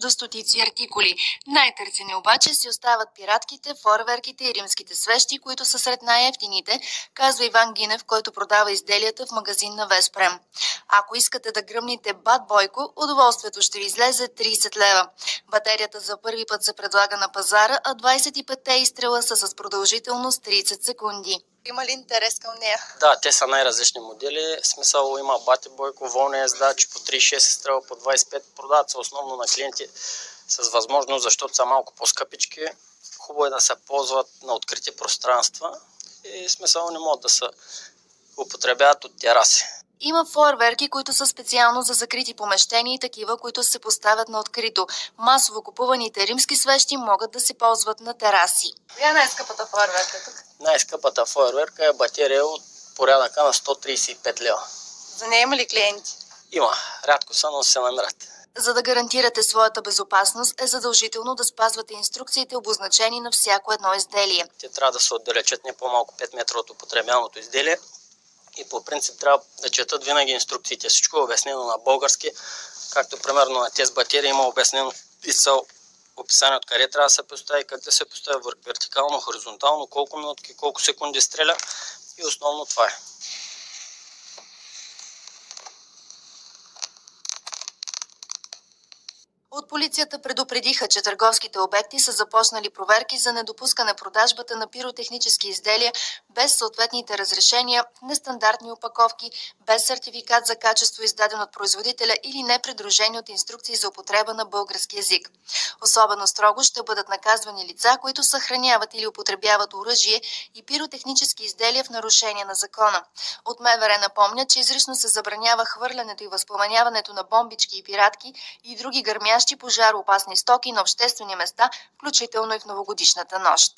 до стотици артикули. Най-търсени обаче си остават пиратките, фойерверките и римските свещи, които са сред най-евтините, казва Иван Гинев, който продава изделията в магазин на Веспрем. Ако искате да гръмните Бат Бойко, удоволствието ще ви излезе 30 лева. Батерията за първи път се предлага на пазара, а 25-те изстрела са с продължителност 30 секунди. Има ли интерес към нея? Да, те са най-различни модели. В смисъл има Бати Бойко, волни ездачи по 36 изстрела, по 25. Продават се основно на клиенти с възможност, защото са малко по-скъпички. Хубаво е да се ползват на открити пространства и смисъл не могат да се употребяват от тераси. Има фойерверки, които са специално за закрити помещения и такива, които се поставят на открито. Масово купуваните римски свещи могат да се ползват на тераси. Коя е най-скъпата фойерверка тук? Най-скъпата фойерверка е батерия от порядъка на 135 лева. За нея има ли клиенти? Има. Рядко са, но се намират. За да гарантирате своята безопасност, е задължително да спазвате инструкциите, обозначени на всяко едно изделие. Те трябва да се отдалечат не по-малко 5 метра от употребяваното изделие. И по принцип трябва да четат винаги инструкциите. Всичко е обяснено на български, както примерно на тези батерии има обяснено описание откъде трябва да се постави, как да се постави вертикално, хоризонтално, колко минутки, колко секунди стреля и основно това е. От полицията предупредиха, че търговските обекти са започнали проверки за недопускане продажбата на пиротехнически изделия без съответните разрешения, нестандартни опаковки, без сертификат за качество издаден от производителя или непридружени от инструкции за употреба на български език. Особено строго ще бъдат наказвани лица, които съхраняват или употребяват оръжие и пиротехнически изделия в нарушение на закона. От МВР напомня, че изрично се забранява хвърлянето и възпламеняването на бомбички и пиратки и други гърмящи пожароопасни стоки на обществени места, включително и в новогодишната нощ.